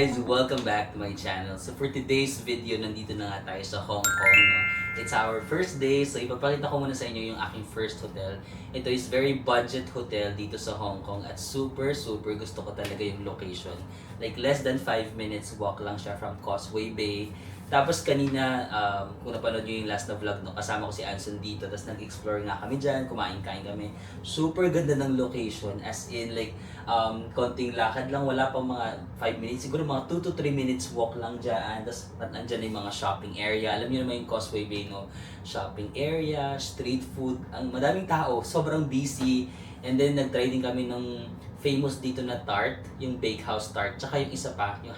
guys! Welcome back to my channel. So for today's video, nandito na nga tayo sa Hong Kong. No? It's our first day. So ipapakita ko muna sa inyo yung aking first hotel. Ito is very budget hotel dito sa Hong Kong. At super gusto ko talaga yung location. Like less than 5 minutes walk lang siya from Causeway Bay. Tapos kanina, kung napanood nyo yung last na vlog, no, kasama ko si Anson dito. Tapos nag-explore nga kami dyan, kumain-kain kami. Super ganda ng location. As in, like, konting lakad lang. Wala pang mga 5 minutes. Siguro mga 2 to 3 minutes walk lang dyan. Tapos nandyan na yung mga shopping area. Alam niyo naman yung Causeway Bay, no? Shopping area, street food. Ang madaming tao. Sobrang busy. And then, nag-try din kami ng famous dito na tart. Yung Bakehouse tart. Tsaka yung isa pa, yung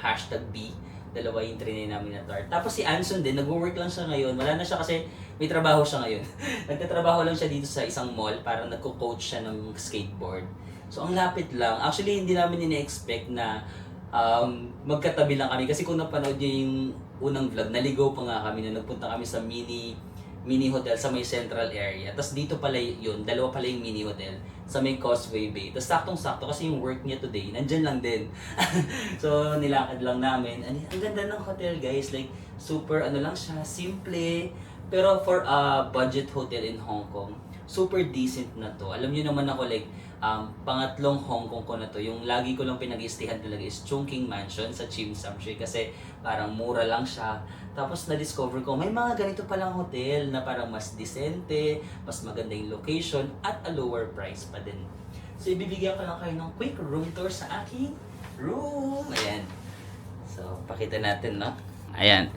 #B. Dalawa yung trinay namin na tart. Tapos si Anson din, nag-work lang siya ngayon. Wala na siya kasi may trabaho siya ngayon. Nagtatrabaho lang siya dito sa isang mall para nagko-coach siya ng skateboard. So ang lapit lang. Actually, hindi namin ini-expect na magkatabi lang kami. Kasi kung napanood niyo yung unang vlog, naligaw pa nga kami na nagpunta kami sa mini hotel sa may central area. Tapos dito pala yun, dalawa pala yung mini hotel sa may Causeway Bay. Tapos saktong-sakto kasi yung work niya today, nandyan lang din. So nilakad lang namin. Ang ganda ng hotel guys, like super ano lang siya, simple. Pero for a budget hotel in Hong Kong, super decent na to. Alam niyo naman ako like, pangatlong Hong Kong ko na to. Yung lagi ko lang pinag-iistihan talaga is Chungking Mansion sa Tsim Sha Tsui kasi parang mura lang siya. Tapos na-discover ko, may mga ganito palang hotel na parang mas disente, mas maganda yung location, at a lower price pa din. So, ibibigyan ko lang kayo ng quick room tour sa aking room. Ayan. So, pakita natin, no? Ayan.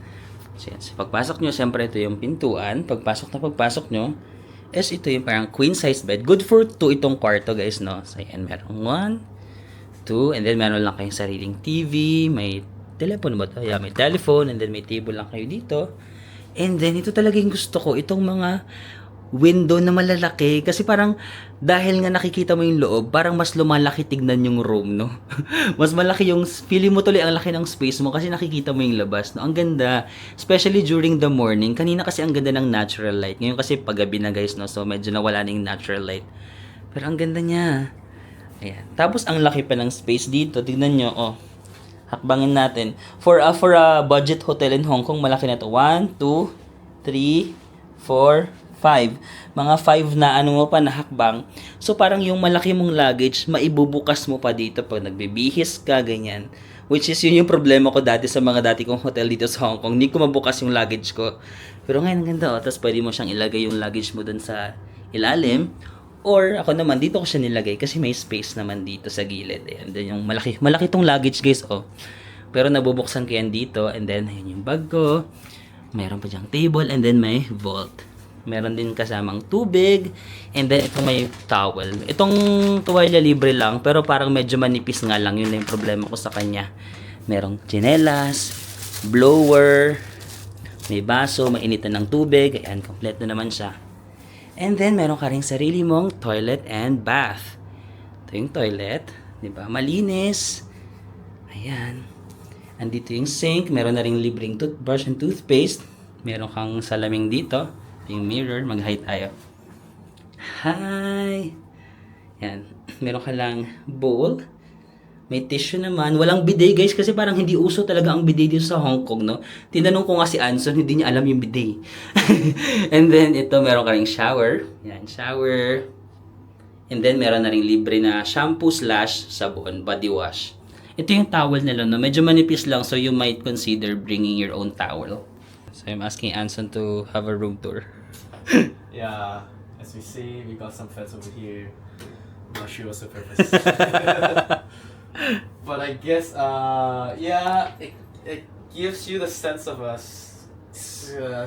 So, pagpasok nyo, siyempre ito yung pintuan. Pagpasok nyo, ito yung parang queen size bed. Good for 2 itong kwarto, guys, no? So, ayan, merong 1, 2, and then meron lang kayong sariling TV, may telephone ba ito? Yeah, may telephone, and then may table lang kayo dito. And then, ito talaga yung gusto ko, itong mga window na malalaki. Kasi parang, dahil nga nakikita mo yung loob, parang mas lumalaki tignan yung room, no? Mas malaki yung, feeling mo tuloy ang laki ng space mo kasi nakikita mo yung labas, no? Ang ganda. Especially during the morning. Kanina kasi ang ganda ng natural light. Ngayon kasi paggabi na guys, no? So, medyo nawala na yung natural light. Pero ang ganda niya. Ayan. Tapos, ang laki pa ng space dito. Tignan nyo, oh. Hakbangin natin. For a budget hotel in Hong Kong, malaki na to. 1, 2, 3, 4, 5. Mga 5 na ano mo pa na hakbang. So parang yung malaki mong luggage, maibubukas mo pa dito pag nagbibihis ka, ganyan. Which is yun yung problema ko dati sa mga dati kong hotel dito sa Hong Kong. Hindi ko mabukas yung luggage ko. Pero ngayon, ang ganda. Tapos pwede mo siyang ilagay yung luggage mo dun sa ilalim. Or ako naman, dito ko siya nilagay kasi may space naman dito sa gilid. Ayan, then yung malaki tong luggage guys, oh. Pero nabubuksan ko yan dito, and then ayun yung bag ko. Meron pa diyang table, and then may vault. Meron din kasamang tubig, and then ito may towel. Itong tuwalya libre lang, pero parang medyo manipis nga lang. Yun na yung problema ko sa kanya. Merong tsinelas, blower, may baso, mainitan ng tubig. Ayan, kompleto naman siya. And then, meron ka rin sarili mong toilet and bath. Ito yung toilet. Diba? Malinis. Ayan. Andito yung sink. Meron na rin libreng toothbrush and toothpaste. Meron kang salaming dito. Yung mirror. Mag-hi tayo. Hi! Ayan. Meron ka lang bowl. May tissue naman. Walang bidet guys kasi parang hindi uso talaga ang bidet dito sa Hong Kong, no? Tinanong ko nga si Anson, hindi niya alam yung bidet. And then ito meron ka ring shower. Yan, shower. And then meron na ring libre na shampoo / sabon, body wash. Ito yung towel nila, no? Medyo manipis lang so you might consider bringing your own towel. So I'm asking Anson to have a room tour. Yeah, as we see, we got some fence over here. I'm not sure what's the purpose. But I guess, yeah, it gives you the sense of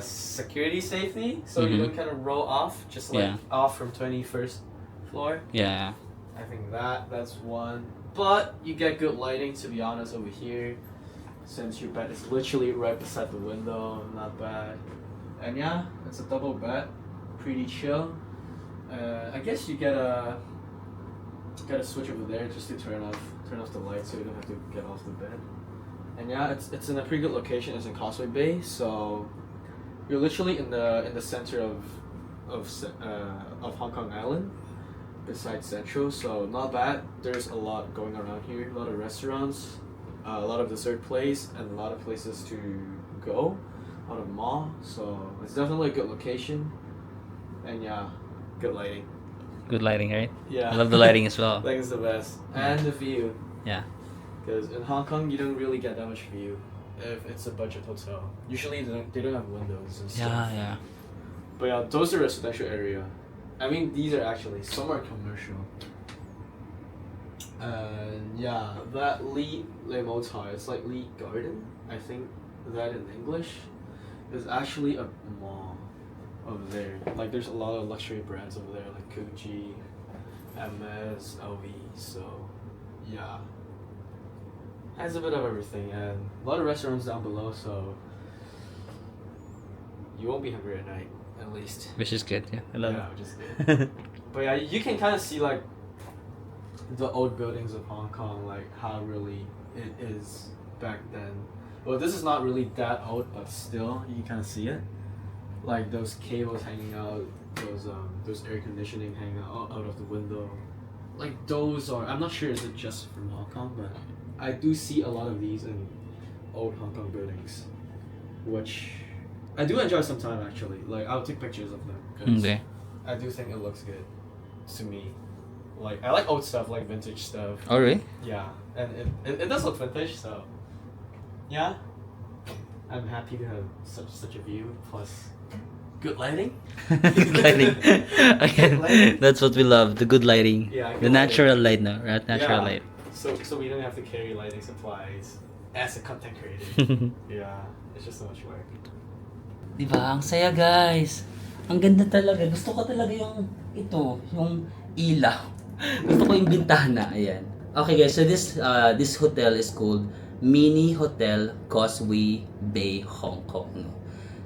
security safety, so you don't kind of roll off, just like off from 21st floor. Yeah. I think that's one. But you get good lighting, to be honest, over here, since your bed is literally right beside the window. Not bad. And yeah, it's a double bed, pretty chill. I guess you get a switch over there just to turn off the light so you don't have to get off the bed. And yeah, it's in a pretty good location. It's in Causeway Bay, so you're literally in the center of Hong Kong Island, beside Central. So not bad. There's a lot going around here. A lot of restaurants, a lot of dessert place and a lot of places to go, a lot of mall. So it's definitely a good location, and yeah, good lighting. Good lighting, right? Yeah, I love the lighting as well. Lighting is the best, and the view. Yeah. Because in Hong Kong, you don't really get that much view if it's a budget hotel. Usually, they don't have windows and stuff. Yeah, yeah. But yeah, those are residential area. I mean, these are actually some are commercial. And yeah, that Lee Le Motai, it's like Lee Garden, I think that in English, is actually a mall over there. Like there's a lot of luxury brands over there, like Gucci, MS, LV. So yeah, has a bit of everything, and a lot of restaurants down below. So you won't be hungry at night, at least. Which is good, yeah. I love Yeah, which is good. But yeah, you can kind of see like the old buildings of Hong Kong, like how really it is back then. Well, this is not really that old, but still, you can kind of see it. Like those cables hanging out, those air conditioning hanging out of the window. Like those are, I'm not sure is it just from Hong Kong, but I do see a lot of these in old Hong Kong buildings, which I do enjoy sometimes actually. Like I'll take pictures of them. 'Cause Okay. I do think it looks good to me. Like I like old stuff, like vintage stuff. Oh, really? Yeah, and it does look vintage, so yeah, I'm happy to have such a view plus good lighting. Good lighting. Again, that's what we love, the good lighting. Yeah, The good natural light, no? Right? Natural Yeah. light. So we don't have to carry lighting supplies as a content creator. Yeah, it's just so much work. Diba? Ang saya, guys. Ang ganda talaga. Gusto ko talaga yung yung ilaw. Gusto ko yung bintana. Ayan. Okay, guys. So this hotel is called Mini Hotel Causeway Bay, Hong Kong. No?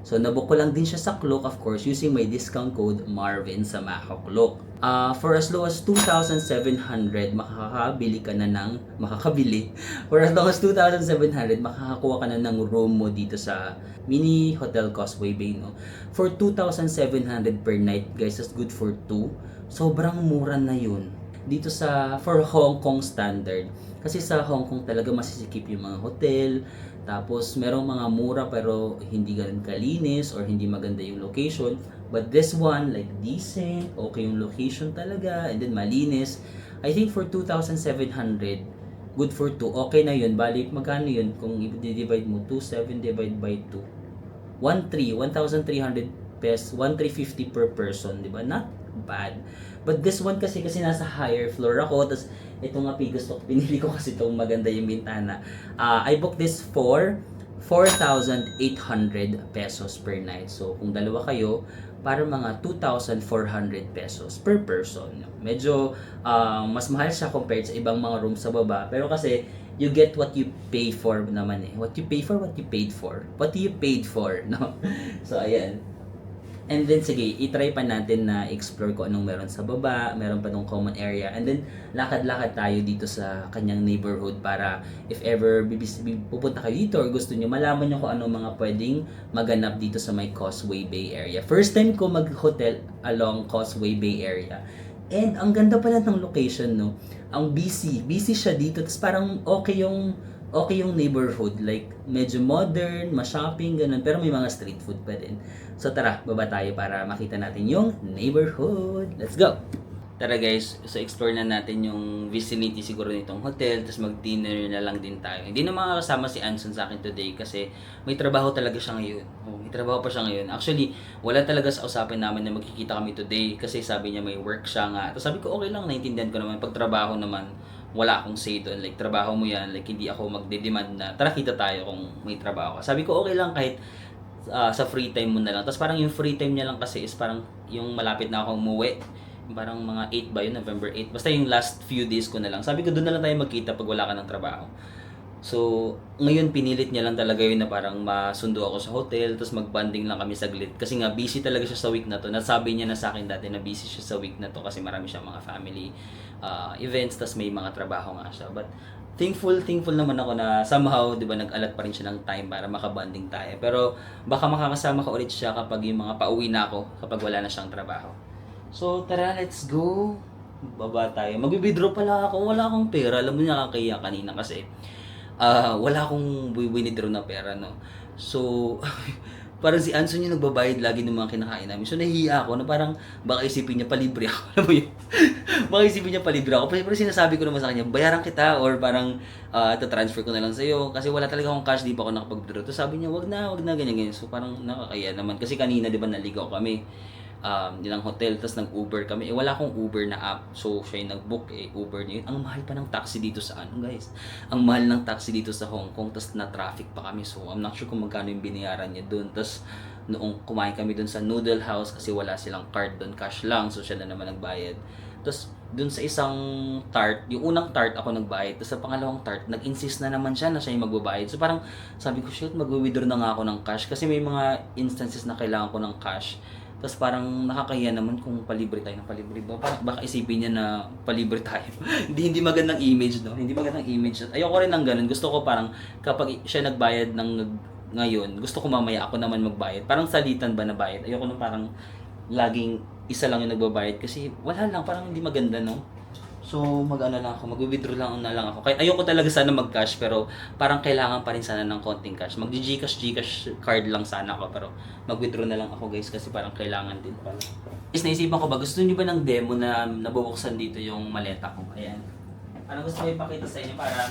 So nabook ko lang din siya sa Klook, of course, using my discount code Marvin sa Mako Klook. For as low as 2,700, makakabili. For as low as 2,700, makakakuha ka na ng room mo dito sa Mini Hotel Causeway Bay, no? For 2,700 per night, guys, that's good for 2. Sobrang mura na yun. Dito for Hong Kong standard. Kasi sa Hong Kong talaga masisikip yung mga hotel. Tapos merong mga mura pero hindi ganun kalinis or hindi maganda yung location. But this one, like decent, okay yung location talaga, and then malinis. I think for 2,700, good for 2. Okay na yun. Balik, magkano yun? Kung i-divide mo, 2,700 divided by 2. 1,300 pesos, 1,350 per person, di ba? Not bad. But this one kasi nasa higher floor ako, tapos ito nga pinili ko kasi itong maganda yung bintana. I booked this for 4,800 pesos per night. So, kung dalawa kayo, para mga 2,400 pesos per person. Medyo mas mahal siya compared sa ibang mga rooms sa baba. Pero kasi, you get what you pay for naman eh. What you pay for, what you paid for. What you paid for, no? So, ayan. And then, sige, itry pa natin na explore ko anong meron sa baba, meron pa nung common area. And then, lakad-lakad tayo dito sa kanyang neighborhood para if ever pupunta kayo dito or gusto nyo, malaman nyo kung anong mga pwedeng maganap dito sa may Causeway Bay area. First time ko mag-hotel along Causeway Bay area. And ang ganda pala ng location, no? Ang busy siya dito. Tapos parang okay yung neighborhood, like medyo modern, ma-shopping, ganun, pero may mga street food pa din. So tara, baba tayo para makita natin yung neighborhood. Let's go! Tara guys, so explore na natin yung vicinity siguro nitong hotel, tapos mag-dinner na lang din tayo. Hindi na makakasama si Anson sa akin today kasi may trabaho talaga siya ngayon. May trabaho pa siya ngayon. Actually, wala talaga sa usapan namin na magkikita kami today kasi sabi niya may work siya nga. Tapos sabi ko okay lang, naintindihan ko naman, pag trabaho naman, wala akong say doon. Like, trabaho mo yan. Like, hindi ako magde-demand na, tara kita tayo kung may trabaho ka. Sabi ko, okay lang kahit sa free time mo na lang. Tapos parang yung free time niya lang kasi is parang yung malapit na akong umuwi. Parang mga 8 ba yun? November 8. Basta yung last few days ko na lang. Sabi ko, doon na lang tayo magkita pag wala ka ng trabaho. So, ngayon pinilit niya lang talaga yun na parang masundo ako sa hotel, tapos mag-bonding lang kami saglit. Kasi nga, busy talaga siya sa week na to. Nasabi niya na sa akin dati na busy siya sa week na to kasi marami siyang mga family events, tapos may mga trabaho nga siya. But, thankful naman ako na somehow, di ba, nag-alat pa rin siya ng time para makabanding tayo. Pero, baka makakasama ka ulit siya kapag yung mga pauwi na ako, kapag wala na siyang trabaho. So, tara, let's go. Baba tayo. Mag-withdraw pala ako. Wala akong pera. Alam mo, nakakaya kanina kasi wala akong winidraw na pera, no. So, parang si Anson yung nagbabayad lagi ng mga kinakain namin. So, nahihiya ako na parang baka isipin niya palibre ako. Alam mo yun? Baka isipin niya palibre ako. Pero sinasabi ko naman sa kanya, bayaran kita or parang transfer ko na lang sa'yo. Kasi wala talaga akong cash, di pa ako nakapag-withdraw. Tapos sabi niya, wag na, ganyan. So, parang nakakaya naman. Kasi kanina, di ba, naligaw kami nilang hotel, tapos nag-Uber kami. Wala akong Uber na app. So, siya yung nag-book, Uber niya yun. Ang mahal pa ng taxi dito sa guys. Ang mahal ng taxi dito sa Hong Kong, tapos na-traffic pa kami. So, I'm not sure kung magkano yung binayaran niya dun. Tapos, noong kumain kami dun sa noodle house, kasi wala silang card dun, cash lang. So, siya na naman nagbayad. Tapos, dun sa isang tart, yung unang tart ako nagbayad. Tapos, sa pangalawang tart, nag-insist na naman siya na siya yung magbabayad. So, parang, sabi ko, shoot, mag-withdraw na nga ako ng cash. Kasi may mga instances na kailangan ko ng cash. Tapos parang nakakahiya naman kung palibre tayo ng palibre. Baka isipin niya na palibre tayo. hindi magandang image, no? Hindi magandang image. At ayoko rin ng ganun. Gusto ko parang kapag siya nagbayad ng ngayon, gusto ko mamaya ako naman magbayad. Parang salitan ba na bayad? Ayoko nung parang laging isa lang yung nagbabayad kasi wala lang, parang hindi maganda, no? So, mag-ano lang ako, mag-withdraw lang na lang ako. Kahit ayoko talaga sana mag-cash, pero parang kailangan pa rin sana ng konting cash. Mag-Gcash card lang sana ako, pero mag-withdraw na lang ako guys kasi parang kailangan din pala. Guys, naisipan ko ba, gusto niyo ba ng demo na nabubuksan dito yung maleta ko? Ayan. Ano gusto ko ipakita sa inyo para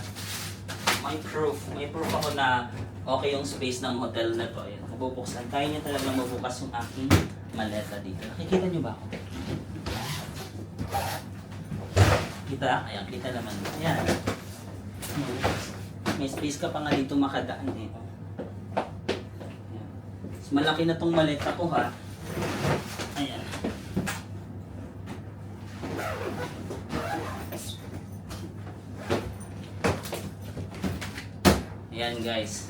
may proof ako na okay yung space ng hotel na to. Ayan, mabubuksan. Kaya niya talaga mabukas yung aking maleta dito. Nakikita niyo ba ako? Kita? Ayan, kita naman. Ayan. May space ka pa nga dito makadaan eh. Ayan. Mas malaki na tong maleta ko ha. Ayan. Ayan guys.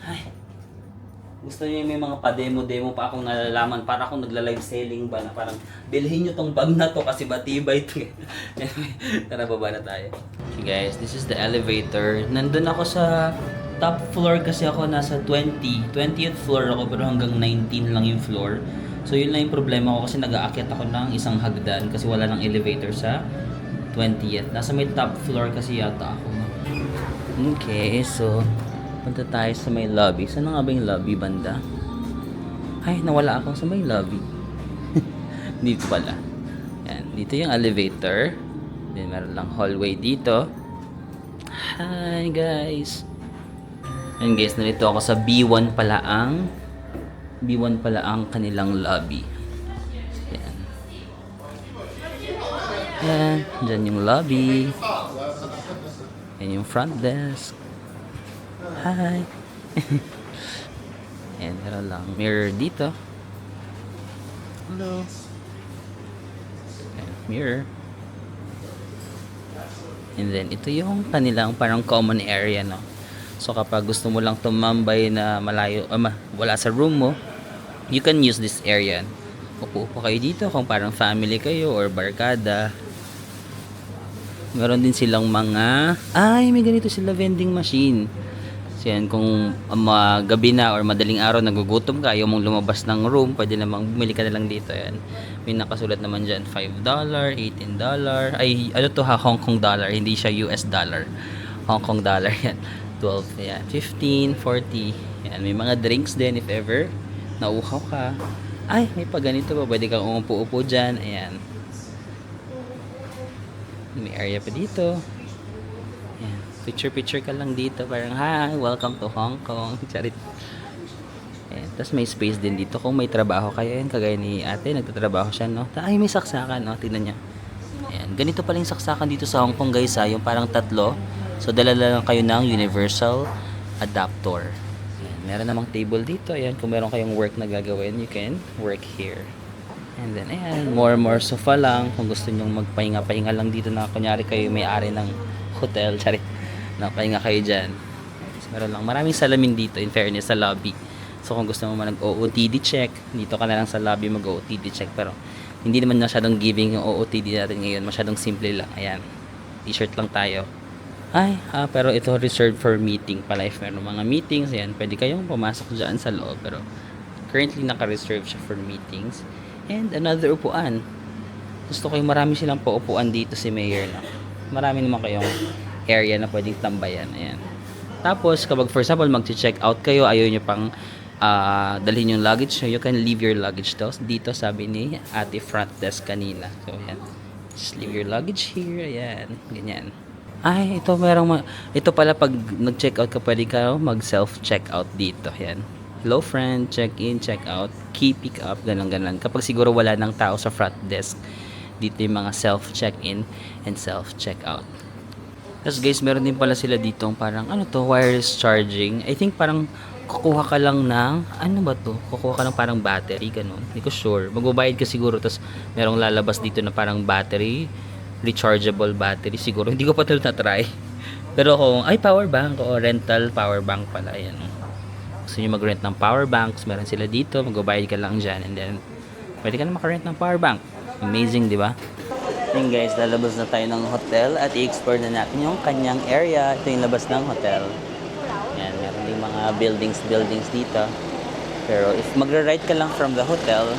Ay. Gusto niyo may mga pa-demo pa akong nalalaman para akong nagla-live selling ba na parang bilhin niyo tong bag na to kasi batibay ito. Tara, baba na tayo. Okay guys, this is the elevator. Nandun ako sa top floor kasi ako nasa 20th floor ako pero hanggang 19 lang yung floor. So yun lang yung problema ko kasi nag-aakyat ako ng isang hagdan kasi wala nang elevator sa 20th. Nasa may top floor kasi yata ako. Okay, so punta tayo sa may lobby. Saan nga ba yung lobby banda? Ay, nawala ako sa may lobby. Dito pala. Yan, dito yung elevator. Then meron lang hallway dito. Hi guys. Yan guys, narito ako sa B1 pala ang kanilang lobby. Yan. Yan, dyan yung lobby. Yan yung front desk. Hi! Ayan, meron lang mirror dito. Hello! Ayan, mirror. And then, ito yung kanilang parang common area, no? So, kapag gusto mo lang tumambay na malayo, wala sa room mo, you can use this area. Upo-upo kayo dito kung parang family kayo or barkada. Meron din silang mga... Ay, may ganito sila vending machine. So yan, kung gabi na or madaling araw nagugutom ka, ayaw mong lumabas ng room, pwede namang bumili ka na lang dito. Yan. May nakasulat naman dyan, $5, $18. Ay, ano to ha, Hong Kong dollar, hindi siya US dollar. Hong Kong dollar yan. 12, yan. 15, 40. Yan, may mga drinks din if ever nauuhaw ka. Ay, may pa ganito pa, pwede kang umupo-upo dyan. Ayan. May area pa dito. Ayan. Picture ka lang dito. Parang, hi, welcome to Hong Kong. Charit. Ayan. Tapos may space din dito. Kung may trabaho kayo, ayan, kagaya ni ate, nagtatrabaho siya, no? Ay, may saksakan, no? Tingnan niya. Ayan. Ganito pala yung saksakan dito sa Hong Kong, guys, ha? Yung parang tatlo. So, dala lang kayo ng universal adapter. Ayan. Meron namang table dito. Ayan. Kung meron kayong work na gagawin, you can work here. And then, ayan. More sofa lang. Kung gusto nyong magpahinga-pahinga lang dito na kunyari kayo may-ari ng hotel. Charit. Napahinga kayo dyan. So, meron lang. Maraming salamin dito in fairness sa lobby. So kung gusto mo man nag-OOTD check, dito ka na lang sa lobby mag-OOTD check. Pero hindi naman masyadong giving yung OOTD natin ngayon. Masyadong simple lang. Ayan. T-shirt lang tayo. Ay, pero ito reserved for meeting pala. If meron mga meetings, ayan, pwede kayong pumasok dyan sa loob. Pero currently naka-reserve siya for meetings. And another upuan. Gusto ko yung marami silang paupuan dito si Mayor na. Marami naman kayong area na pwedeng tambayan. Ayan. Tapos, kapag for example, mag-check out kayo, ayaw nyo pang dalhin yung luggage nyo, you can leave your luggage dito, sabi ni ate front desk kanina. So, ayan. Just leave your luggage here. Ayan. Ganyan. Ay, ito pala pag nag-check out ka, pwede ka mag-self-check out dito. Ayan. Hello friend, check in, check out, key pick up, ganun. Kapag siguro wala ng tao sa front desk, dito yung mga self-check-in and self-check-out. Tapos guys, meron din pala sila dito parang wireless charging. I think parang kukuha ka lang ng kukuha ka ng parang battery, ganun. Hindi ko sure. Magbabayad ka siguro, tapos merong lalabas dito na parang battery, rechargeable battery siguro. Hindi ko pa ito na-try. Pero kung power bank o rental power bank pala, yan. Gusto nyo mag-rent ng power banks, meron sila dito, magbabayad ka lang dyan, and then pwede ka na makarent ng power bank. Amazing, di ba? Yun guys, lalabas na tayo ng hotel at i-explore na natin yung kanyang area. Ito yung labas ng hotel. Yan, meron din mga buildings dito. Pero if magra-ride ka lang from the hotel,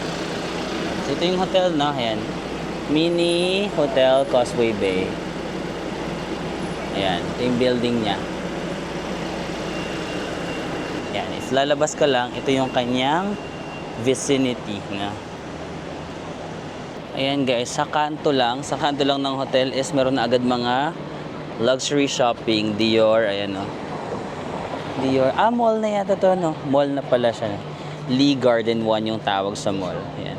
so ito yung hotel, no? Ayan. Mini Hotel Causeway Bay. Ayan, ito yung building niya. Yan, if lalabas ka lang, ito yung kanyang vicinity na. Ayan guys, sa kanto lang ng hotel is meron na agad mga luxury shopping, Dior, ayan o. Dior, mall na yata to, no? Mall na pala siya. Lee Garden 1 yung tawag sa mall. Ayan.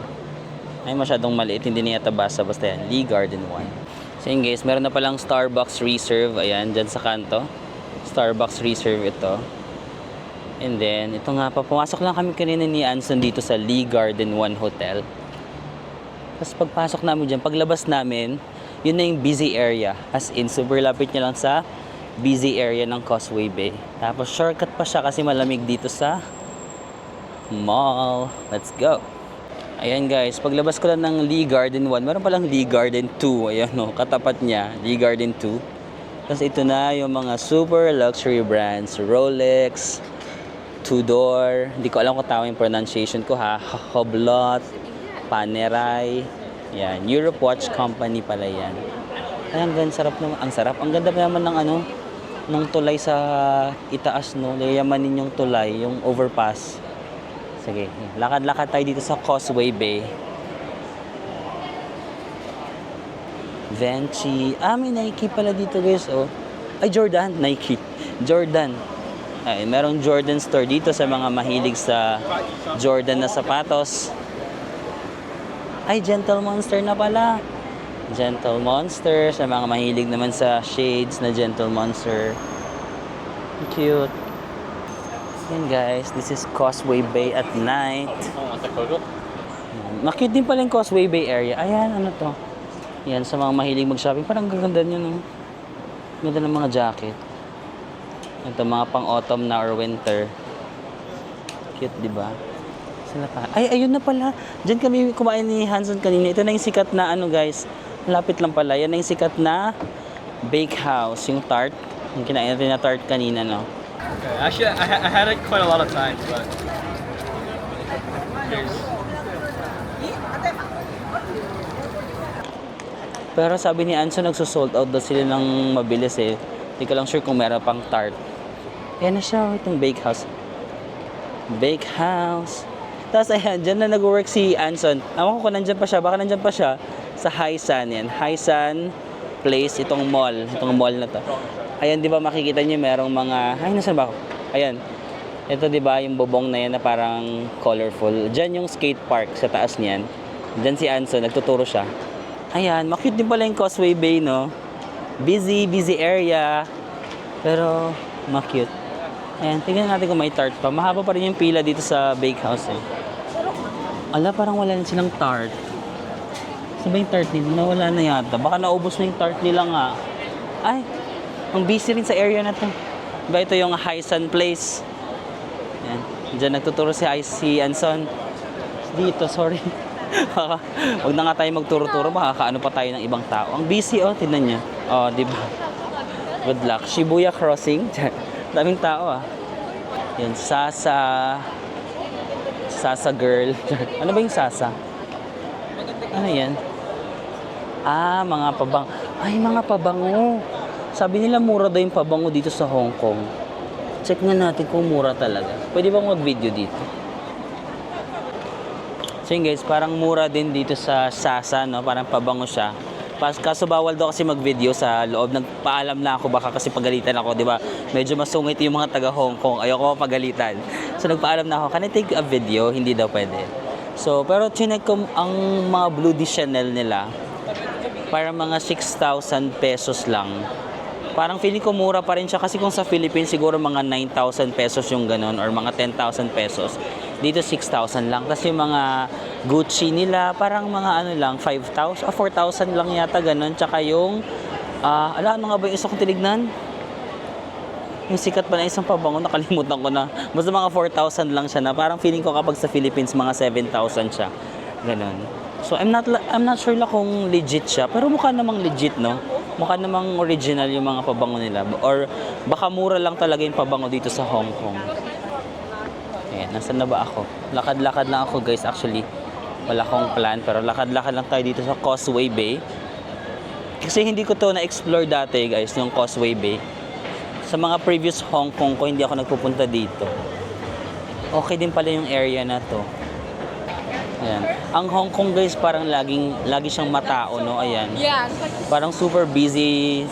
Ay, masyadong maliit, hindi na yata basta yan. Lee Garden 1. So yun guys, meron na palang Starbucks Reserve, ayan, dyan sa kanto. Starbucks Reserve ito. And then, ito nga pa, pumasok lang kami kanina ni Anson dito sa Lee Garden 1 Hotel. Tapos pagpasok namin dyan, paglabas namin, yun na yung busy area. As in, super lapit niya lang sa busy area ng Causeway Bay. Tapos shortcut pa siya kasi malamig dito sa mall. Let's go! Ayan guys, paglabas ko lang ng Lee Garden 1, meron palang Lee Garden 2. Ayan o, katapat niya, Lee Garden 2. Tapos ito na yung mga super luxury brands, Rolex, Tudor, hindi ko alam kung tama yung pronunciation ko ha, Hublot, Panerai, yan, Europe Watch Company pala yan. Ay, ang ganda, sarap naman, ang sarap, ang ganda naman ng ng tulay sa itaas, no, yayamanin yung tulay, yung overpass. Sige, lakad-lakad tayo dito sa Causeway Bay. Venchi, may Nike pala dito guys, oh. Ay, Jordan, Nike, Jordan. Ay, merong Jordan store dito sa mga mahilig sa Jordan na sapatos. Ay, Gentle Monster na pala. Gentle Monster, sa mga mahilig naman sa shades na Gentle Monster. Cute. Yan guys, this is Causeway Bay at night. Makit din pala yung Causeway Bay area. Ayan, ano to? Yan, sa mga mahilig mag-shopping. Parang gaganda nyo, no? Ganda ng mga jacket. Ito, mga pang-autumn na or winter. Cute, di ba? Sila pa. Ay, ayun na pala. Diyan kami kumain ni Hanson kanina. Ito na yung sikat na guys. Malapit lang pala. Yan na yung sikat na bake house. Yung tart. Yung kinain natin na tart kanina, no? Okay. Actually, I had it quite a lot of times, but here's... Pero sabi ni Anson, nagsosold out daw sila ng mabilis eh. Hindi ko lang sure kung meron pang tart. Ayan na siya, itong bake house. Bake house. Tapos ayan, dyan na nag-work si Anson. Ewan ko kung nandyan pa siya, baka nandyan pa siya sa Haisan yan. Haisan Place, itong mall na to. Ayan, di ba makikita niyo merong mga, nasaan ba ako? Ayan. Ito di ba yung bubong na yan na parang colorful. Dyan yung skate park sa taas niyan. Dyan si Anson, nagtuturo siya. Ayan, makute din pala yung Causeway Bay, no? Busy area. Pero, makute. Ayan, tingnan natin kung may tart pa. Mahaba pa rin yung pila dito sa bake house eh. Ala, parang wala na silang tart. Saan ba yung tart nila? Nawala na yata. Baka naubos na yung tart nila nga. Ay, ang busy rin sa area na to. Diba ito yung Haisan Place. Ayan. Diyan nagtuturo si Anson. Dito, sorry. Huwag na nga tayo magturo-turo. Makakaano pa tayo ng ibang tao. Ang busy, oh. Tignan niya. Oh, diba? Good luck. Shibuya Crossing. Daming tao ah. Yan, Sasa girl. Ano ba yung Sasa? Ano yan? Mga pabango. Ay, mga pabango. Sabi nila mura daw yung pabango dito sa Hong Kong. Check nga natin kung mura talaga. Pwede bang mag-video dito? So yun guys, parang mura din dito sa Sasa, no? Parang pabango siya. Kaso bawal daw kasi mag-video sa loob. Nagpaalam na ako baka kasi pagalitan ako, di ba? Medyo masungit yung mga taga Hong Kong. Ayoko pagalitan. So nagpaalam na ako, can I take a video? Hindi daw pwede. So, pero chinek ko ang mga Blue de Chanel nila. Para mga 6,000 pesos lang. Parang feeling ko mura pa rin siya kasi kung sa Philippines siguro mga 9,000 pesos yung ganun or mga 10,000 pesos. Dito 6,000 lang. Kasi yung mga Gucci nila parang mga ano lang 5,000 o 4,000 lang yata ganun. Tsaka yung ano nga ba yung isa kong tinignan? Yung sikat pa na isang pabango, nakalimutan ko na. Basta mga 4,000 lang siya na parang feeling ko kapag sa Philippines mga 7,000 siya. Ganun. So I'm not sure lang kung legit siya, pero mukha namang legit, no? Mukha namang original yung mga pabango nila. Or baka mura lang talaga yung pabango dito sa Hong Kong. Ayan, nasaan na ba ako? Lakad-lakad lang ako guys, actually. Wala akong plan, pero lakad-lakad lang tayo dito sa Causeway Bay. Kasi hindi ko to na-explore dati guys, yung Causeway Bay. Sa mga previous Hong Kong ko, hindi ako nagpupunta dito. Okay din pala yung area na to. Ayan. Ang Hong Kong guys, parang lagi siyang matao, no? Ayan. Parang super busy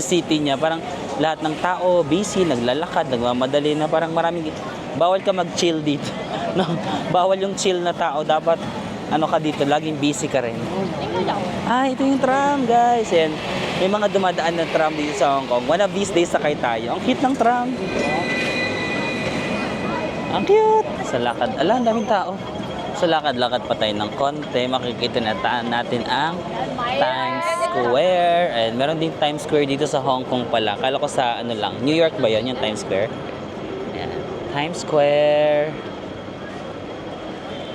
city niya. Parang lahat ng tao busy, naglalakad, nagmamadali na parang maraming bawal ka mag-chill dito. No? Bawal yung chill na tao. Dapat ano ka dito, laging busy ka rin. Ito yung tram, guys. Ayan. May mga dumadaan na tram dito sa Hong Kong. One of these days sakay tayo. Ang cute ng tram. Ang cute. Sa lakad. Ang daming tao. So lakad-lakad pa tayo ng konti, makikita natin ang Times Square. And meron din Times Square dito sa Hong Kong pala. Kala ko sa ano lang, New York ba yun, yung Times Square? Ayan. Times Square.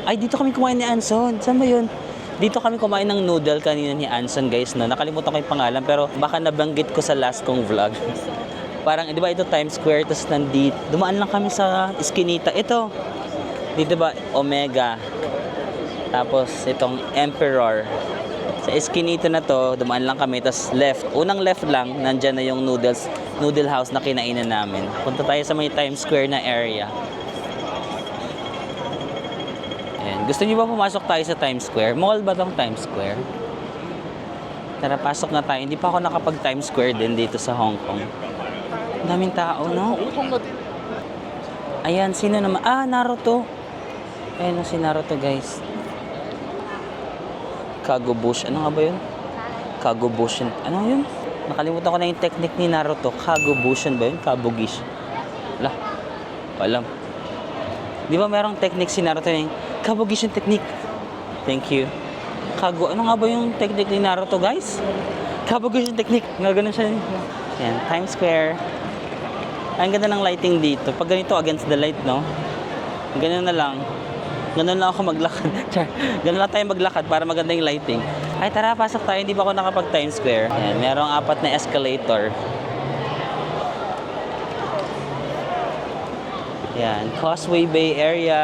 Ay, dito kami kumain ni Anson. Saan ba yun? Dito kami kumain ng noodle kanina ni Anson guys, no? Nakalimutan ko yung pangalan pero baka nabanggit ko sa last kong vlog. Parang, di ba ito Times Square, tapos nandito, dumaan lang kami sa Eskinita. Ito, dito ba, Omega. Tapos, itong Emperor. Sa Eskinita na to, dumaan lang kami, tapos left. Unang left lang, nandyan na yung noodle house na kinainan namin. Punta tayo sa may Times Square na area. Ayan. Gusto niyo ba pumasok tayo sa Times Square? Mall ba tong Times Square? Tara, pasok na tayo. Hindi pa ako nakapag Times Square din dito sa Hong Kong. Ang daming tao, no? Ayan, sino naman? Naruto. Ayan si Naruto, guys. Kago Bush. Ano nga ba yun? Kago Bush. Ano yun? Nakalimutan ko na yung technique ni Naruto. Kago Bushin ba yun? Kabugish. Wala. Alam. Di ba merong technique si Naruto yung Kabugishin technique? Thank you. Ano nga ba yung technique ni Naruto, guys? Kabugishin technique. Nga ganun siya. Ayan, Times Square. Ang ganda ng lighting dito. Pag ganito, against the light, no? Ganun na lang. Ganun lang ako maglakad. Ganun lang tayo maglakad para maganda yung lighting. Ay, tara, pasok tayo. Hindi ba ako nakapag Times Square? Ayan, merong 4 na escalator. Ayan, Causeway Bay area.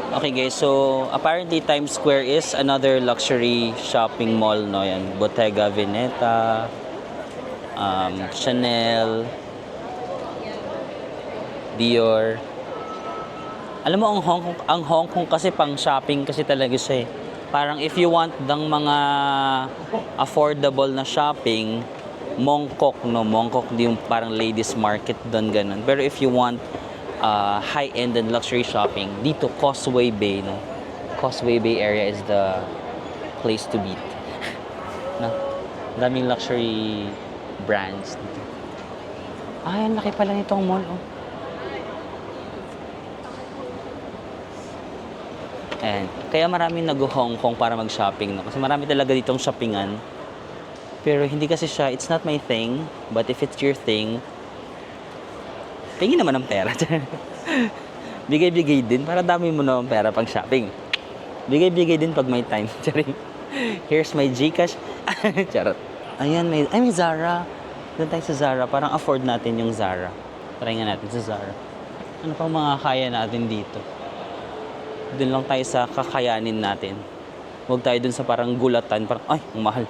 Okay guys, so apparently Times Square is another luxury shopping mall, no? Yan, Bottega Veneta, Chanel, Dior. Alam mo ang Hong Kong kasi pang shopping kasi talaga siya eh. Parang if you want ng mga affordable na shopping, Mongkok, no? Mongkok yung parang ladies market doon ganun. Pero if you want high-end and luxury shopping, dito Causeway Bay, no? Causeway Bay area is the place to be. No? Daming luxury brands dito. Ay, ang laki pala nitong mall, oh. And kaya maraming nag-Hong Kong para mag-shopping, no? Kasi marami talaga ditong shoppingan. Pero hindi kasi siya, it's not my thing, but if it's your thing, tingin naman ng pera. Bigay-bigay din. Para dami mo naman pera pang shopping. Bigay-bigay din pag may time. Here's my Gcash. Charot. Ayan, may Zara. Doon tayo sa Zara. Parang afford natin yung Zara. Try nga natin sa Zara. Ano pang mga kaya natin dito? Doon lang tayo sa kakayanin natin. Huwag tayo dun sa parang gulatan. Parang, ay, ang mahal.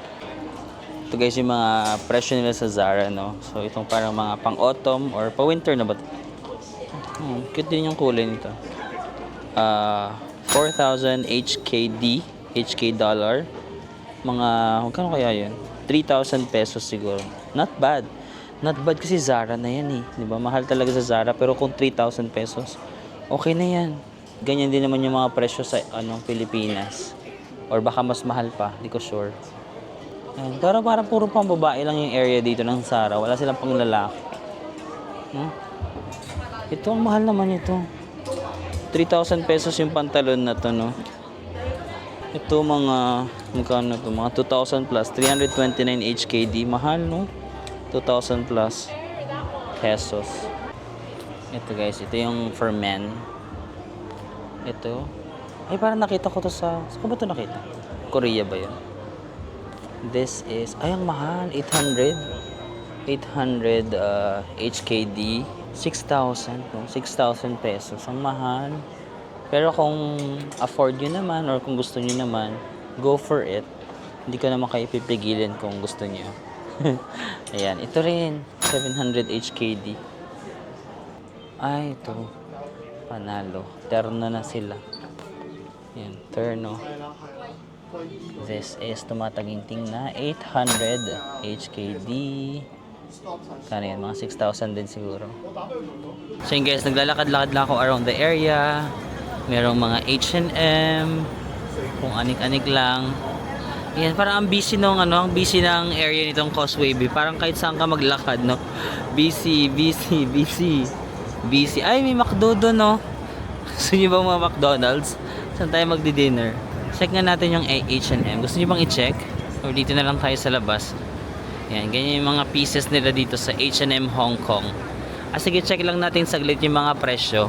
Ito guys yung mga presyo nila sa Zara, no? So itong parang mga pang-autumn or pa-winter na ba? Cute din yung kulay nito. 4,000 HK dollar. Mga, magkano kaya yun? 3,000 pesos siguro. Not bad. Not bad kasi Zara na yan eh. Di ba? Mahal talaga sa Zara. Pero kung 3,000 pesos, okay na yan. Ganyan din naman yung mga presyo sa Pilipinas. Or baka mas mahal pa. Di ko sure. Ayan. Pero parang puro pang babae lang yung area dito ng Zara. Wala silang pang lalaki. Ito, ang mahal naman ito. 3,000 pesos yung pantalon na to, no? Ito mga, magkano to? Mga 2,000 plus. 329 HKD. Mahal, no? 2,000 plus pesos. Ito guys, ito yung for men. Ito. Ay, parang nakita ko to sa... Saan ko ba ito nakita? Korea ba yun? This is... Ay, ang mahal. 800 HKD. 6,000. No? 6,000 pesos. Ang mahal. Pero kung afford nyo naman or kung gusto nyo naman, go for it. Hindi ko naman kayo pipigilin kung gusto nyo. Ayan. Ito rin. 700 HKD. Ay, ito. Panalo. Terno na sila. Ayan. Terno. This is tumataginting na 800 HKD. Kano yan? Mga 6,000 din siguro. So yun guys, naglalakad-lakad lang ako around the area. Merong mga H&M, kung anik-anik lang. Yan, parang ang busy nung ang busy ng area nitong Causeway Bay. Parang kahit saan ka maglakad, no? Busy. Ay, may McDo doon, no? Gusto niyo ba mga McDonald's? Saan tayo magdi-dinner? Check nga natin yung H&M. Gusto niyo bang i-check? Or dito na lang tayo sa labas. Yan, ganyan yung mga pieces nila dito sa H&M Hong Kong. Sige, check lang natin saglit yung mga presyo.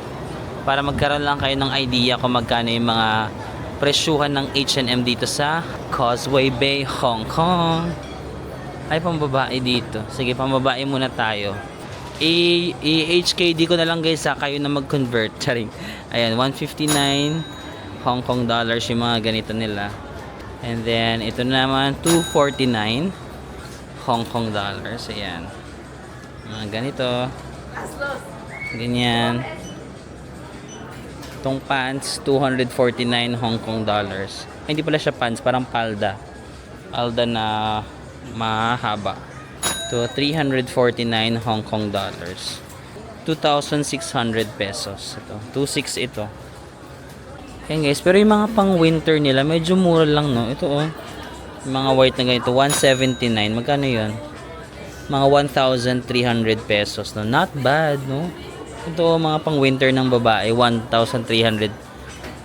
Para magkaroon lang kayo ng idea kung magkano yung mga presyuhan ng H&M dito sa Causeway Bay, Hong Kong. Ay, pambabae dito. Sige, pambabae muna tayo. HKD ko na lang guys, kayo na mag-convert. Charing. Ayan, 159 Hong Kong dollars yung mga ganito nila. And then, ito naman, 249 Hong Kong dollars. Ayan. Mga ganito. Ganyan. Itong pants, 249 Hong Kong dollars. Ay, hindi pala siya pants, parang palda. Palda na mahaba. To 349 Hong Kong dollars. 2,600 pesos. Ito. 2,600 ito. Yan guys, pero yung mga pang winter nila, medyo mura lang, no? Ito oh. Yung mga white na ganito, 179. Magkano yun? Mga 1,300 pesos, no? Not bad, no? Ito mga pang winter ng babae, 1,300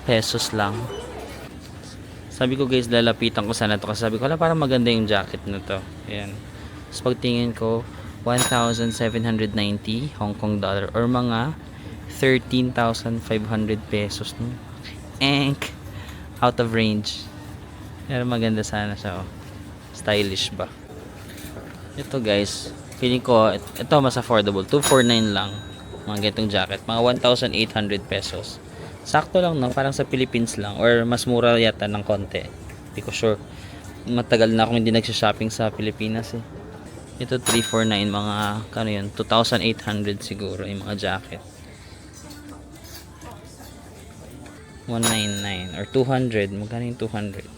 pesos lang. Sabi ko guys, lalapitan ko sana to kasi sabi ko, wala, parang maganda yung jacket na to. Ayan. Tapos pagtingin ko, 1,790 Hong Kong dollar or mga 13,500 pesos, no? Out of range. Pero maganda sana siya, oh. Stylish ba? Ito guys, feeling ko ito mas affordable, 249 lang. Mga ganitong jacket, mga 1,800 pesos. Sakto lang, no? Parang sa Philippines lang or mas mura yata ng konti. Hindi ko sure. Matagal na akong hindi nagsha-shopping sa Pilipinas eh. Ito 349, mga kano yun, 2,800 siguro yung mga jacket. 199 or 200, magkano yung 200?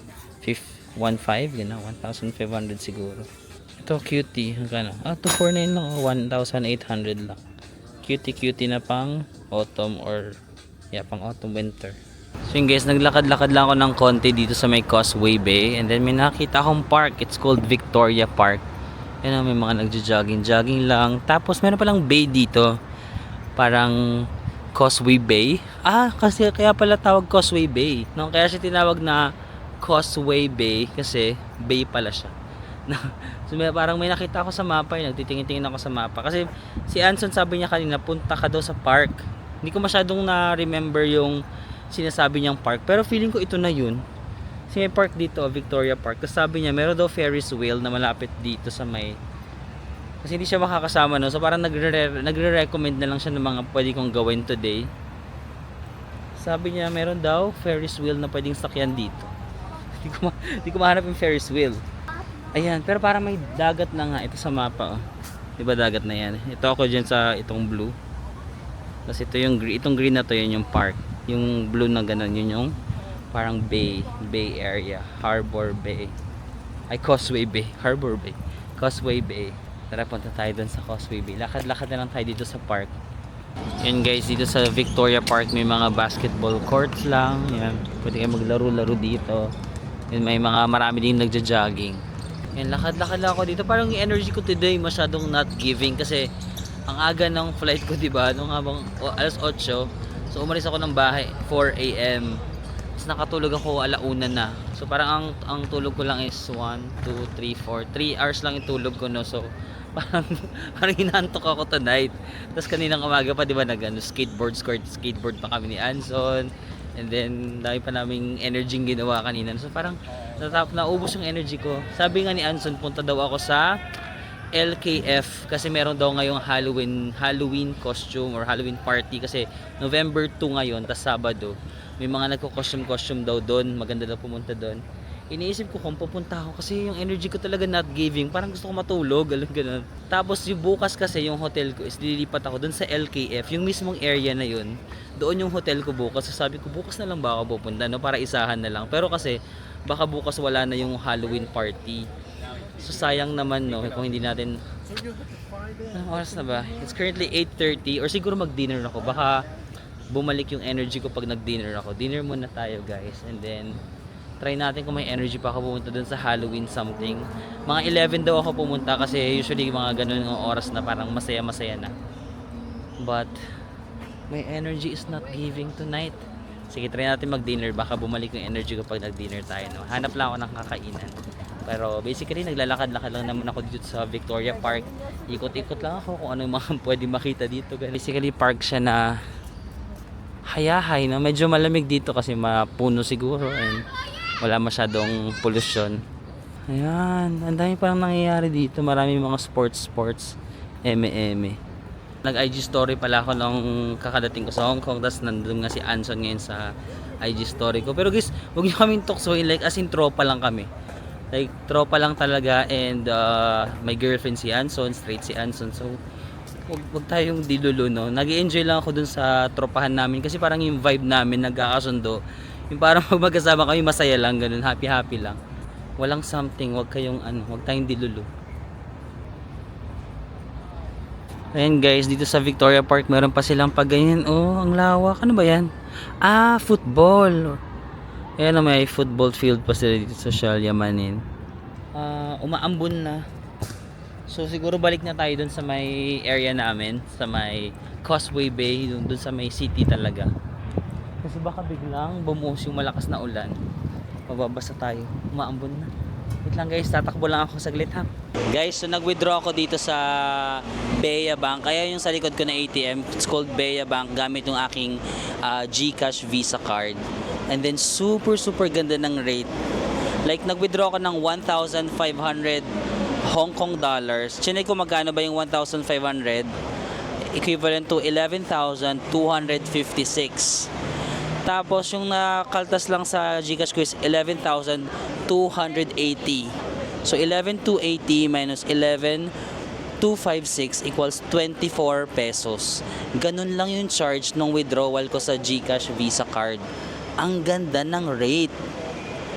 15, gano'n, 1,500 siguro. Ito cutie, magkano? 249 lang, 1,800 lang. Cutie na pang autumn or pang autumn winter. So yun guys, naglakad-lakad lang ako ng konti dito sa may Causeway Bay and then may nakita akong park. It's called Victoria Park. Yan, may mga nagja-jogging lang. Tapos meron palang bay dito. Parang Causeway Bay. Kasi kaya pala tawag Causeway Bay. No, kaya siya tinawag na Causeway Bay kasi bay pala siya. So parang may nakita ako sa mapa, nagtitingin-tingin ako sa mapa. Kasi si Anson sabi niya kanina, punta ka daw sa park. Hindi ko masyadong na-remember yung sinasabi niyang park. Pero feeling ko ito na yun. Kasi may park dito, Victoria Park. Tapos sabi niya, meron daw Ferris wheel na malapit dito sa may... Kasi hindi siya makakasama, no? So parang nagre-recommend na lang siya ng mga pwede kong gawin today. Sabi niya, meron daw Ferris wheel na pwedeng sakyan dito. Hindi ko mahanap yung Ferris wheel. Ayan, pero parang may dagat na nga. Ito sa mapa, oh. Diba dagat na yan? Ito ako dyan sa itong blue. Tapos ito yung green. Itong green na to, yun yung park. Yung blue na ganun, yun yung parang bay area. Harbor Bay. Ay, Causeway Bay. Harbor Bay. Causeway Bay. Tara, punta tayo dun sa Causeway Bay. Lakad-lakad na lang tayo dito sa park. Yan guys, dito sa Victoria Park may mga basketball courts lang. Yan, pwede kayo maglaro-laro dito. Yan, may mga marami din nagja-jogging. Yan, lakad-lakad lang ako dito. Parang yung energy ko today masyadong not giving kasi ang aga ng flight ko, diba? Nung habang alas 8, so umalis ako ng bahay 4 AM. Tapos nakatulog ako alauna na. So parang ang tulog ko lang is 1, 2, 3, 4. 3 hours lang yung tulog ko, no. So parang hinantok ako tonight. Tapos kaninang umaga pa, di ba, skateboard pa kami ni Anson. And then dahil pa naming energy ginawa kanina. So parang naubos yung energy ko. Sabi nga ni Anson, punta daw ako sa LKF kasi meron daw ngayong Halloween costume or Halloween party kasi November 2 ngayon, tas Sabado. May mga nagko-costume daw doon. Maganda daw pumunta doon. Iniisip ko kung pupunta ako kasi yung energy ko talaga not giving. Parang gusto ko matulog, ganun. Tapos yung bukas kasi yung hotel ko is lilipat ako dun sa LKF, yung mismong area na yun. Doon yung hotel ko bukas. So sabi ko bukas na lang ba ako pupunta, no, para isahan na lang. Pero kasi baka bukas wala na yung Halloween party. So sayang naman, no, kung hindi natin. Anong oras na ba? It's currently 8:30 or siguro mag-dinner ako. Baka bumalik yung energy ko pag nag-dinner ako. Dinner muna tayo, guys. And then try natin kung may energy pa ako pumunta dun sa Halloween something. Mga 11 daw ako pumunta kasi usually mga ganun ng oras na parang masaya-masaya na. But my energy is not giving tonight. Sige, try natin mag-dinner. Baka bumalik yung energy ko pag nag-dinner tayo, no? Hanap lang ako ng kakainan. Pero basically naglalakad-lakad lang naman ako dito sa Victoria Park. Ikot-ikot lang ako kung ano yung mga pwede makita dito. Basically park siya na hayahay, no? Medyo malamig dito kasi mapuno siguro and wala masyadong pollution. Ayan, ang dami parang nangyayari dito. Maraming mga sports, eme. Nag-IG story pala ako nung kakadating ko sa Hong Kong. Tapos nandun nga si Anson ngayon sa IG story ko. Pero guys, huwag nyo kaming tuksoin. Like as in tropa lang kami. Like tropa lang talaga. And my girlfriend si Anson, straight si Anson. So wag tayong dilulo, no. Nag-enjoy lang ako dun sa tropahan namin. Kasi parang yung vibe namin nagkakasundo. Yung parang pag magkasama kami masaya lang, ganun, happy lang. Walang something, wag tayong dilulo. Ayan guys, dito sa Victoria Park meron pa silang pag ganyan. Oh, ang lawak. Ano ba yan? Ah, football. Ayan, may football field pa sila dito sa Shalyamanin. Umaambon na. So siguro balik na tayo dun sa may area namin, sa may Causeway Bay, dun sa may city talaga. Kasi baka biglang bumuhos yung malakas na ulan. Mababasa tayo. Umaambon na. Wait lang guys, tatakbo lang ako saglit, ha. Guys, so nag-withdraw ako dito sa Bea Bank. Kaya yung sa likod ko na ATM, it's called Bea Bank, gamit yung aking GCash Visa card. And then super ganda ng rate. Like nag-withdraw ako ng 1,500 Hong Kong dollars. Chinay ko magkano ba yung 1,500? Equivalent to 11,256. Tapos yung nakaltas lang sa GCash ko is 11,280. So 11,280 minus 11,256 equals 24 pesos. Ganun lang yung charge nung withdrawal ko sa GCash Visa card. Ang ganda ng rate.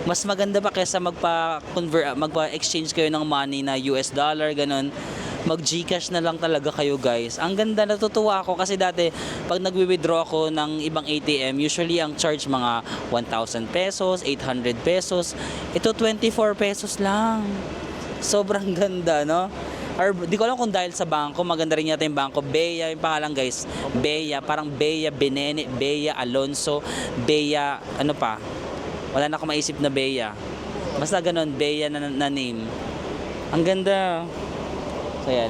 Mas maganda pa kaysa magpa-exchange kayo ng money na US dollar, ganun. Mag-GCash na lang talaga kayo, guys. Ang ganda, natutuwa ako kasi dati pag nagwi-withdraw ako ng ibang ATM, usually ang charge mga 1,000 pesos, 800 pesos. Ito 24 pesos lang. Sobrang ganda, no? Or di ko alam kung dahil sa bangko, maganda rin yata yung bangko. Bea yung pangalan, guys. Bea, parang Bea Benene, Bea Alonso, Bea ano pa? Wala na akong maisip na Bea. Basta ganun, Bea na name. Ang ganda. So yan.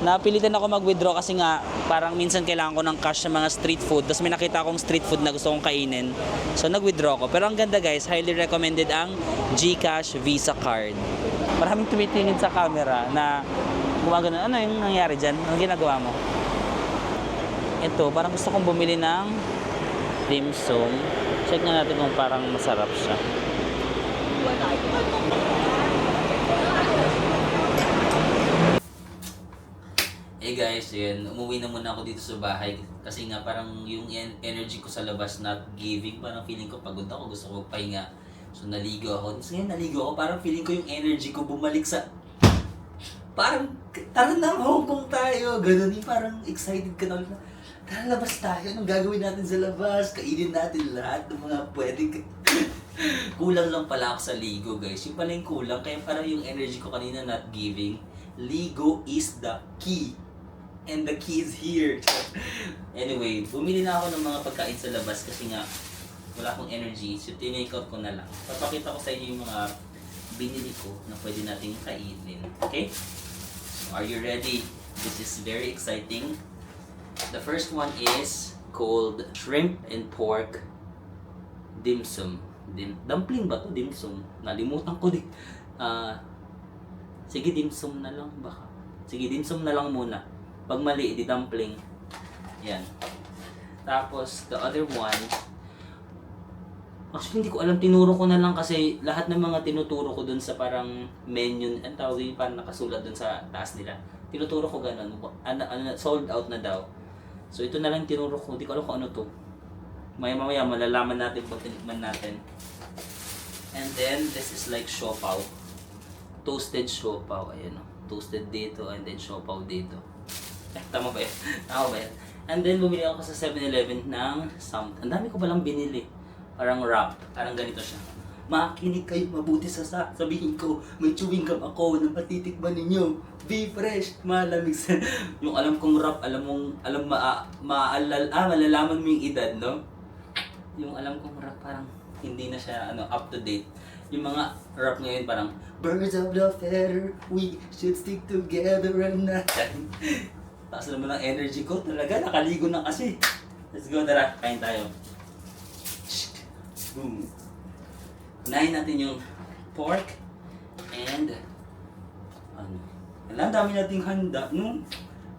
Napilitan ako mag-withdraw kasi nga parang minsan kailangan ko ng cash sa mga street food. Tapos may nakita akong street food na gusto kong kainin. So nag-withdraw ko. Pero ang ganda guys, highly recommended ang GCash Visa card. Maraming tumitingin sa camera na gumagano. Ano yung nangyari dyan? Anong ginagawa mo? Ito, parang gusto kong bumili ng dim sum. Check nga natin kung parang masarap siya. Eh guys, yun, umuwi na muna ako dito sa bahay kasi nga parang yung energy ko sa labas not giving, parang feeling ko pagod ako, gusto ko magpahinga. So naligo ako. Tapos ngayon naligo ako, parang feeling ko yung energy ko bumalik sa parang tara na Hong Kong tayo, ganun yung parang excited ka na ulit na, tara labas tayo, anong gagawin natin sa labas, kainin natin lahat ng mga pwedeng kulang lang pala ako sa ligo guys, yung pala yung kulang, kaya parang yung energy ko kanina not giving. Ligo is the key. And the key is here. Anyway, bumili na ako ng mga pagkain sa labas kasi nga wala akong energy. So, tinake out ko na lang. Papakita ko sa inyo yung mga binili ko na pwede nating kainin. Okay? So, are you ready? This is very exciting. The first one is called shrimp and pork dim sum. Dumpling ba to? Dim sum. Nalimutan ko din. Sige, dim sum na lang baka. Sige, dim sum na lang muna. Pag mali, di dumpling. Yan. Tapos, the other one, actually, hindi ko alam, tinuro ko na lang kasi lahat ng mga tinuturo ko dun sa parang menu, ang tawag yun, parang nakasulat dun sa taas nila. Tinuturo ko ganun, sold out na daw. So, ito na lang tinuro ko, hindi ko alam kung ano to. Maya-maya, malalaman natin pag tinikman natin. And then, this is like siopaw. Toasted siopaw, ayan o. Toasted dito, and then siopaw dito. Tama ba yan? Tama ba yan? And then, bumili ako sa 7-Eleven ng ang dami ko palang binili. Parang wrap. Parang ganito siya. Makinig kayo mabuti sa sabihin ko. May chewing gum ako na patitikman ninyo. Be fresh, malamig sa... Yung alam kong wrap, malalaman mo yung edad, no? Yung alam kong wrap, parang hindi na siya up to date. Yung mga rap ngayon parang birds of the feather, we should stick together and not. Taas naman ang energy ko talaga, nakaligo na kasi. Let's go, tara, kain tayo. Boom. Unahin natin yung pork and ang dami nating handa, no?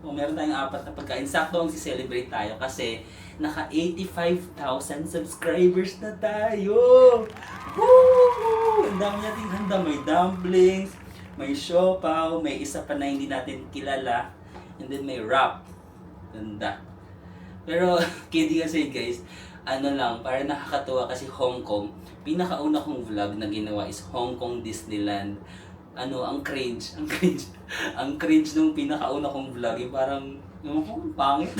O, meron tayong 4 na pagkain. Sakto ang si-celebrate tayo kasi naka 85,000 subscribers na tayo! Woo! Ang dami nating handa. May dumplings, may siopaw, may isa pa na hindi natin kilala, and then may wrap. Ganda. Pero, kidding kasi guys, para nakakatuwa kasi Hong Kong, pinakauna kong vlog na ginawa is Hong Kong Disneyland. Ang cringe. Ang cringe nung pinakauna kong vlog, parang, pangit.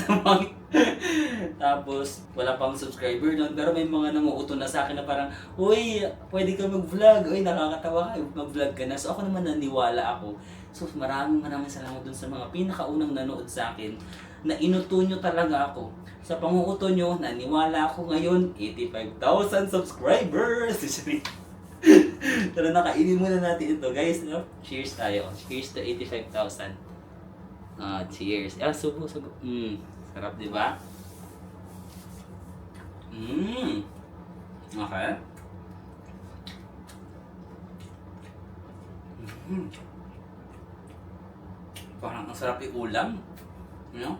Tapos, wala pang subscriber nun, pero may mga nanguuto na sa akin na parang, uy, pwede ka mag-vlog, uy, nakakatawa ka, mag-vlog ka na. So, ako naman naniwala ako. So, maraming salamat dun sa mga pinakaunang nanood sa akin, na inuto nyo talaga ako. Sa panguuto nyo, naniwala ako ngayon, 85,000 subscribers! Tara, nakainin muna natin ito, guys. No? Cheers tayo. Cheers to 85,000. Cheers. Subo. Sarap, di ba? Okay. Parang ang sarap yung ulam. You know?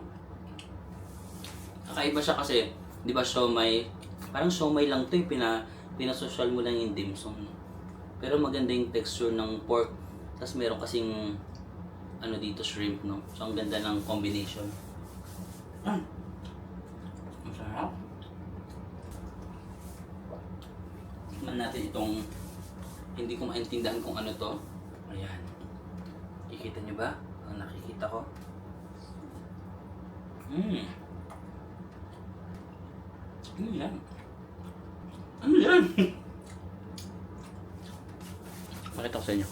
Kakaiba siya kasi, di ba siomay, parang siomay lang to yung pinasosyal mo lang yung dim sum. Pero maganda yung texture ng pork. Tapos meron kasing dito, shrimp, no? So ang ganda ng combination. Masarap. Tikman natin itong hindi ko maintindihan kung ano to. Ayan. Kikita nyo ba? Ang nakikita ko. Ano yan? Ano yan? Pakita ko sa inyo.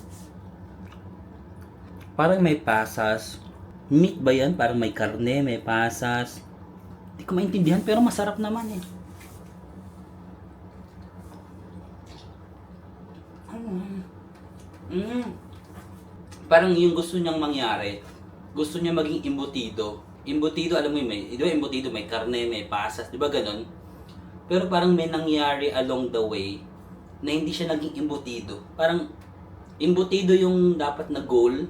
Parang may pasas. Meat ba yan? Parang may karne, may pasas. Hindi ko maintindihan pero masarap naman eh. Parang yung gusto niyang mangyari, gusto niya maging embutido. Embutido, alam mo yun, di ba embutido, may karne, may pasas, di ba ganon? Pero parang may nangyari along the way na hindi siya naging embutido. Parang embutido yung dapat na goal,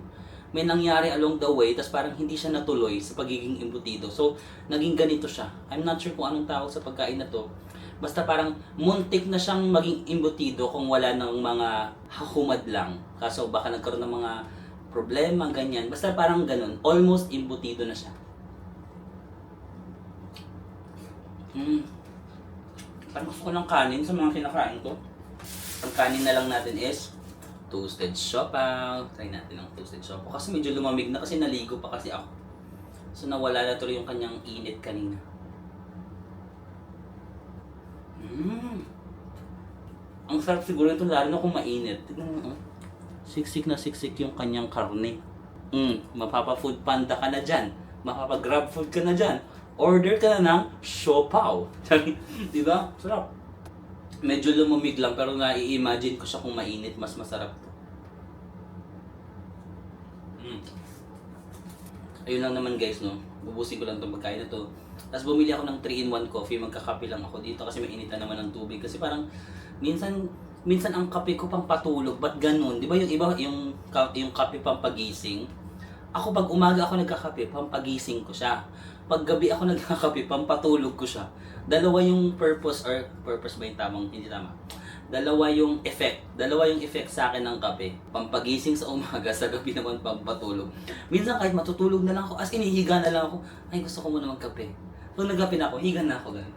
may nangyari along the way, tapos parang hindi siya natuloy sa pagiging embutido. So, naging ganito siya. I'm not sure kung anong tawag sa pagkain na to. Basta parang muntik na siyang maging embutido kung wala ng mga humad lang. Kaso baka nagkaroon ng mga problema, ganyan. Basta parang ganun. Almost imbutido na siya. Parang gusto ko ng kanin sa mga kinakain ko. Ang kanin na lang natin is toasted siopaw. Try natin ang toasted siopaw. Kasi medyo lumamig na kasi naligo pa kasi ako. So nawala na tuloy yung kanyang init kanina. Ang sarap siguro ito lalo na kung mainit. Tignan mo, oh. Siksik na siksik yung kanyang karne. Mapapa-food panda ka na dyan. Mapapa-grab food ka na dyan. Order ka na ng siopaw. Diba? Sarap. Medyo lumamig lang pero nai-imagine ko siya kung mainit, mas masarap to. Ayun lang naman guys, no? Bubusin ko lang itong pagkain na to. Tapos bumili ako ng 3-in-1 coffee, magkakape lang ako dito kasi mainitan naman ng tubig. Kasi parang minsan ang kape ko pang patulog, ba't ganun? Di ba yung iba, yung kape pang pagising? Ako pag umaga ako nagkakape, pampagising ko siya. Pag gabi ako nagkakape, pampatulog ko siya. Dalawa yung purpose ba yung tamang, hindi tama. Dalawa yung effect sa akin ng kape. Pampagising sa umaga, sa gabi naman pampatulog. Minsan kahit matutulog na lang ako, as in higa na lang ako, ay gusto ko muna magkape. Pag nagkape na ako, higa na ako ganun.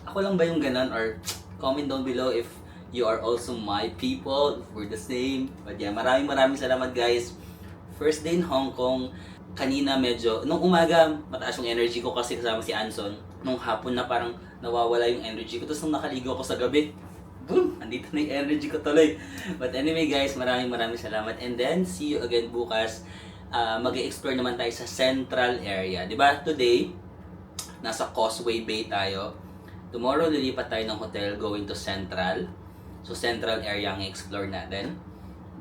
Ako lang ba yung ganun? Or comment down below if you are also my people, if we're the same. But yeah, maraming salamat guys. First day in Hong Kong, kanina medyo, nung umaga, mataas yung energy ko kasi kasama si Anson. Nung hapon na parang nawawala yung energy ko. Tapos nung nakaligo ako sa gabi, boom! Andito na yung energy ko tuloy. But anyway guys, maraming salamat. And then, see you again bukas. Mag-explore naman tayo sa central area. Diba? Today, nasa Causeway Bay tayo. Tomorrow, lilipat tayo ng hotel going to Central. So, central area ang i-explore natin.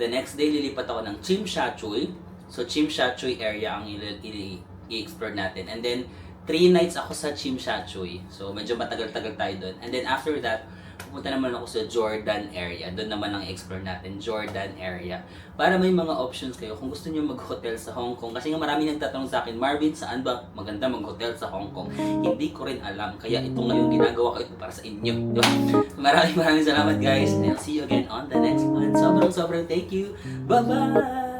The next day, lilipat ako ng Tsim Sha Tsui. So, Tsim Sha Tsui area ang i-explore natin. And then, 3 nights ako sa Tsim Sha Tsui. So, medyo matagal-tagal tayo doon. And then, after that, pupunta naman ako sa Jordan area. Doon naman ang explore natin, Jordan area. Para may mga options kayo kung gusto niyo mag-hotel sa Hong Kong. Kasi nga marami nagtatanong sa akin, Marvin, saan ba maganda mag-hotel sa Hong Kong? Hindi ko rin alam. Kaya ito ngayon ginagawa ko ito para sa inyo. Diba? Maraming salamat guys. And I'll see you again on the next one. Sobrang thank you. Bye-bye!